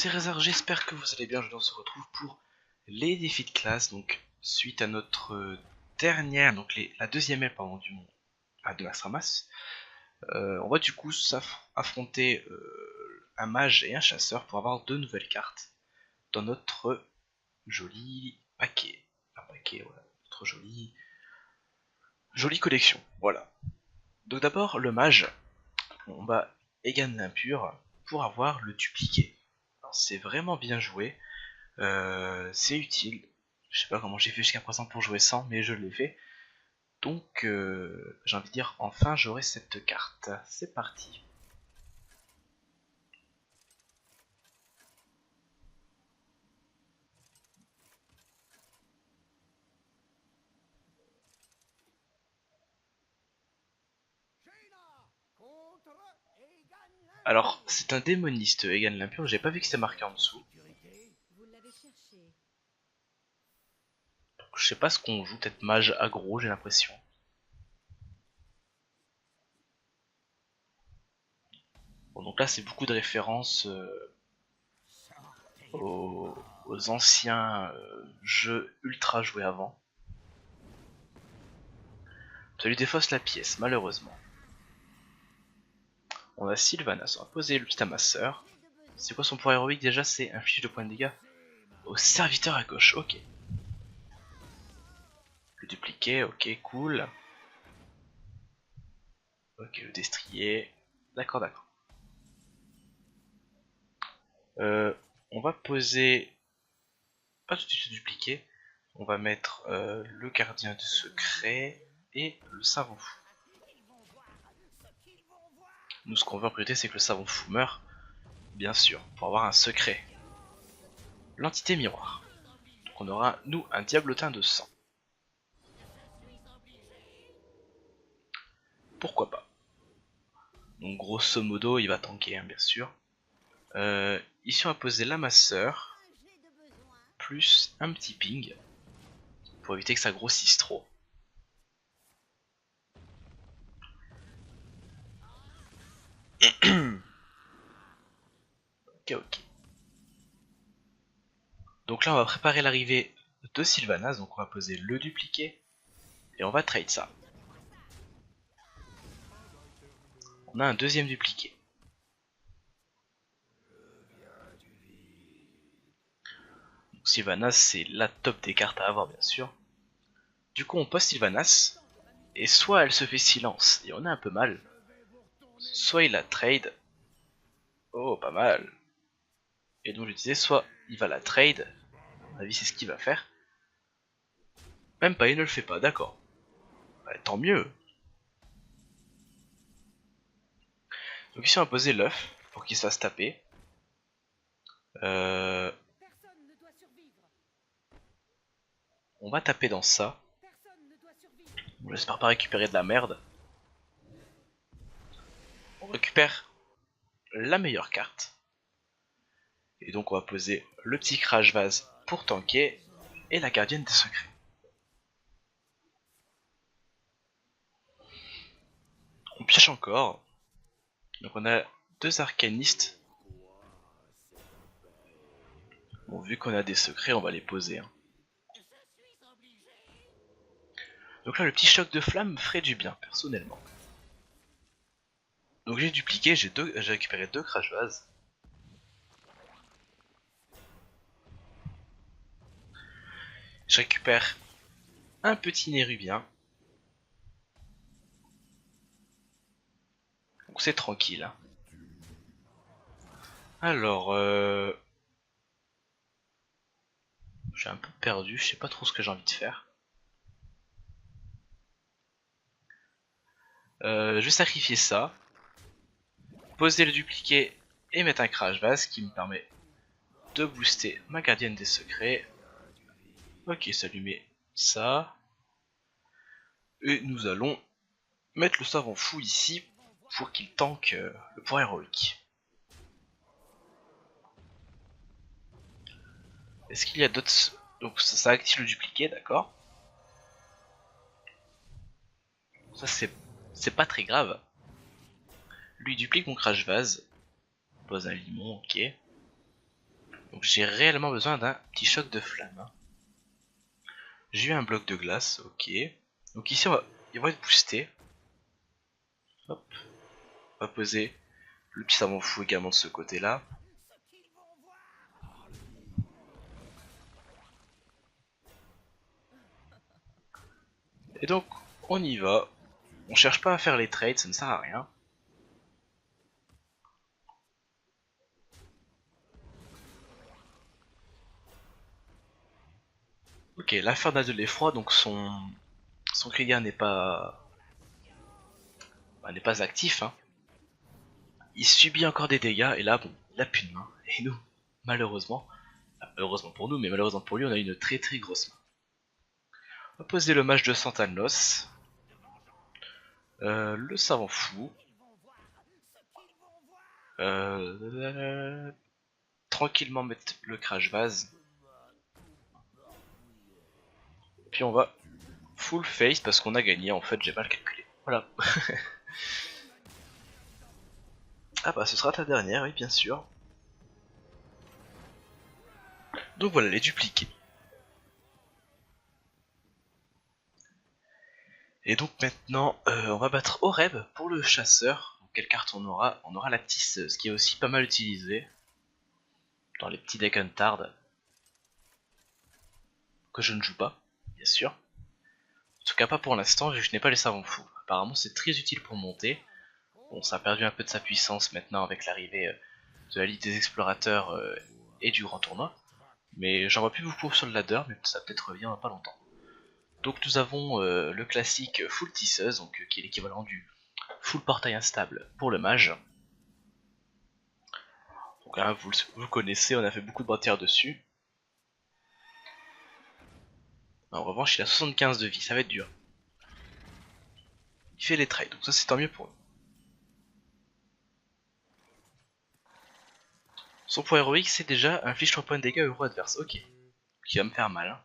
c'est Rezar, j'espère que vous allez bien. On se retrouve pour les défis de classe. Donc, suite à notre dernière, donc la deuxième aile pardon, du monde de Mastramas, on va du coup affronter un mage et un chasseur pour avoir deux nouvelles cartes dans notre joli paquet. Un paquet, voilà, notre jolie collection. Voilà. Donc d'abord le mage, on va Egan l'impur pour avoir le dupliqué. C'est vraiment bien joué. C'est utile. Je sais pas comment j'ai fait jusqu'à présent pour jouer sans, mais je l'ai fait. Donc, j'ai envie de dire, enfin j'aurai cette carte. C'est parti. Alors, c'est un démoniste, Egan l'impur. J'ai pas vu que c'était marqué en dessous. Je sais pas ce qu'on joue, peut-être mage aggro, j'ai l'impression. Bon, donc là, c'est beaucoup de références aux anciens jeux ultra joués avant. Ça lui défausse la pièce, malheureusement. On a Sylvanas, on va poser le petit amasseur. C'est quoi son pouvoir héroïque déjà? C'est un fiche de points de dégâts au serviteur à gauche, ok. Le dupliqué, ok, cool. Ok, le destrier. D'accord, d'accord. On va poser... Pas tout de suite le dupliqué. On va mettre le gardien de secret et le savant fou. Nous, ce qu'on veut en priorité, c'est que le savant fou meure. Bien sûr, pour avoir un secret. L'entité miroir. Donc on aura, nous, un diablotin de sang. Pourquoi pas. Donc grosso modo, il va tanker, hein, bien sûr. Ici, on va poser l'amasseur. Plus un petit ping. Pour éviter que ça grossisse trop. Ok, ok. Donc là, on va préparer l'arrivée de Sylvanas. Donc on va poser le dupliqué. Et on va trade ça. On a un deuxième dupliqué. Donc Sylvanas, c'est la top des cartes à avoir, bien sûr. Du coup, on pose Sylvanas. Et soit elle se fait silence, et on a un peu mal. Soit il la trade. Oh, pas mal. Et donc je disais, soit il va la trade. À mon avis, c'est ce qu'il va faire. Même pas, il ne le fait pas, d'accord. Bah, tant mieux. Donc ici, on va poser l'œuf pour qu'il se fasse taper. On va taper dans ça. J'espère pas récupérer de la merde. On récupère la meilleure carte. Et donc on va poser le petit crash vase pour tanker et la gardienne des secrets. On pioche encore. Donc on a deux arcanistes. Bon, vu qu'on a des secrets, on va les poser. Hein. Donc là, le petit choc de flamme ferait du bien, personnellement. Donc j'ai dupliqué, j'ai récupéré deux crash vases. Je récupère un petit nérubien. Donc c'est tranquille. Hein. Alors, je suis un peu perdu, je sais pas trop ce que j'ai envie de faire. Je vais sacrifier ça. Poser le dupliqué et mettre un crash vase qui me permet de booster ma gardienne des secrets. Ok, ça lui met ça. Et nous allons mettre le savant fou ici pour qu'il tank le pouvoir héroïque. Est-ce qu'il y a d'autres... Donc ça active le dupliqué, d'accord. Ça c'est pas très grave. Lui duplique mon crash vase. Pose un limon, ok. Donc j'ai réellement besoin d'un petit choc de flamme. Hein. J'ai eu un bloc de glace, ok. Donc ici ils vont être boostés. Hop. On va poser le petit savon fou également de ce côté là. Et donc on y va. On cherche pas à faire les trades, ça ne sert à rien. Ok, l'infernal de l'effroi, donc son Krieger n'est pas actif. Hein. Il subit encore des dégâts et là bon, il a plus de main. Et nous, malheureusement, heureusement pour nous, mais malheureusement pour lui, on a une très très grosse main. On va poser le mage de Santanos. Le savant fou. Tranquillement mettre le crash vase. Puis on va full face parce qu'on a gagné, en fait j'ai mal calculé. Voilà. Ah bah ce sera ta dernière, oui bien sûr. Donc voilà les dupliqués. Et donc maintenant on va battre Oreb pour le chasseur. Donc, quelle carte on aura? On aura la tisseuse qui est aussi pas mal utilisée dans les petits decks Untard que je ne joue pas, bien sûr. En tout cas pas pour l'instant, je n'ai pas les savants fous. Apparemment c'est très utile pour monter. Bon, ça a perdu un peu de sa puissance maintenant avec l'arrivée de la Ligue des Explorateurs et du Grand Tournoi. Mais j'en vois plus beaucoup sur le ladder, mais ça peut-être revient dans pas longtemps. Donc nous avons le classique full tisseuse, donc, qui est l'équivalent du full portail instable pour le mage. Donc là, vous connaissez, on a fait beaucoup de bâtires dessus. En revanche, il a 75 de vie, ça va être dur. Il fait les trades, donc ça c'est tant mieux pour nous. Son point héroïque, c'est déjà inflige 3 points de dégâts au héros adverse, ok. Qui va me faire mal. Hein.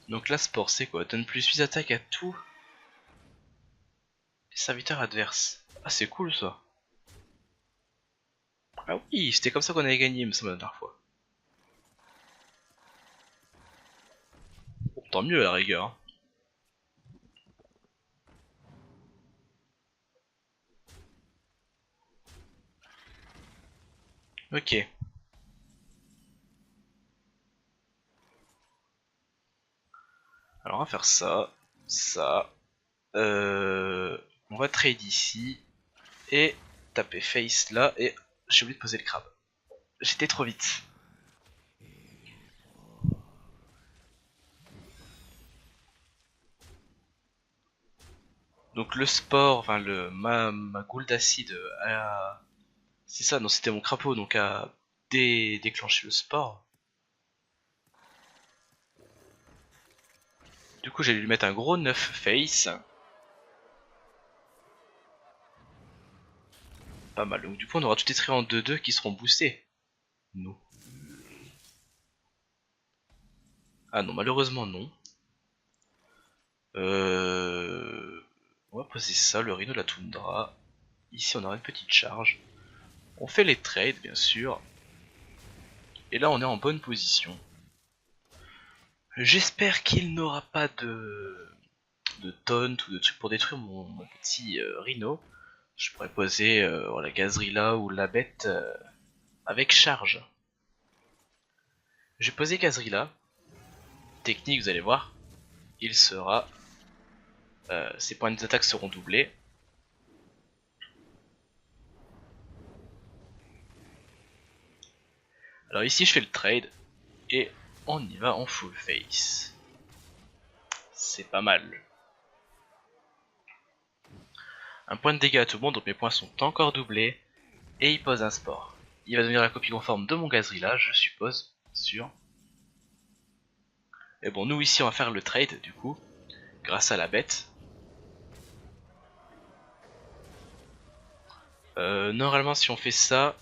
Donc là, sport, c'est quoi? Donne plus 8 attaques à tous les serviteurs adverses. Ah, c'est cool ça. Ah oui, c'était comme ça qu'on avait gagné, il me semble, la dernière fois. Bon, tant mieux à la rigueur. Hein. Ok. Alors on va faire ça, ça. On va trade ici et taper face là et j'ai oublié de poser le crabe. J'étais trop vite. Donc le sport, enfin ma goule d'acide a... C'est ça, non c'était mon crapaud donc a déclenché le sport. Du coup j'allais lui mettre un gros 9 face. Pas mal, donc du coup on aura tous les traits en 2-2 qui seront boostés. Nous. Ah non, malheureusement non. On va poser ça, le rhino de la toundra. Ici on aura une petite charge. On fait les trades bien sûr. Et là on est en bonne position. J'espère qu'il n'aura pas de taunt ou de trucs pour détruire mon petit rhino. Je pourrais poser la Gazrilla ou la bête avec charge. Je vais poser Gazrilla. Technique, vous allez voir. Il sera... ses points d'attaque seront doublés. Alors ici je fais le trade. Et on y va en full face. C'est pas mal. Un point de dégâts à tout le monde, donc mes points sont encore doublés. Et il pose un sport. Il va devenir la copie conforme de mon Gazrilla, je suppose, sûr. Et bon, nous ici on va faire le trade du coup, grâce à la bête. Normalement si on fait ça,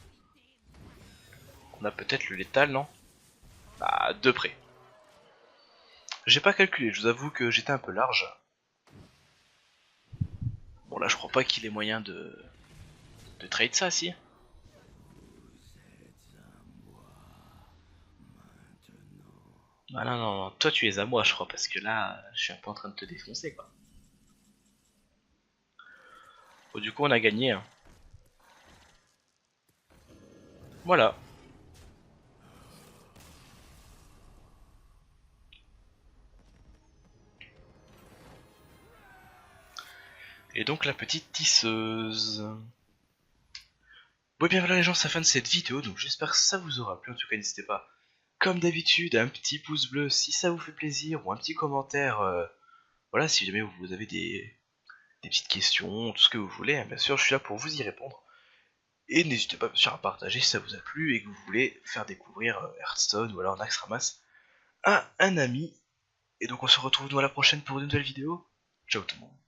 on a peut-être le létal, non? Ah, de près. J'ai pas calculé, je vous avoue que j'étais un peu large. Bon là je crois pas qu'il ait moyen de de trade ça, si. Ah non, non, non, toi tu es à moi, je crois, parce que là, je suis un peu en train de te défoncer, quoi. Bon, du coup, on a gagné, hein. Voilà. Et donc la petite tisseuse. Bon, et bien voilà les gens, c'est la fin de cette vidéo, donc j'espère que ça vous aura plu. En tout cas, n'hésitez pas, comme d'habitude, un petit pouce bleu si ça vous fait plaisir, ou un petit commentaire. Voilà, si jamais vous avez des petites questions, tout ce que vous voulez, hein, bien sûr, je suis là pour vous y répondre. Et n'hésitez pas bien sûr à partager si ça vous a plu et que vous voulez faire découvrir Hearthstone ou alors Naxxramas à un ami. Et donc on se retrouve nous à la prochaine pour une nouvelle vidéo. Ciao tout le monde.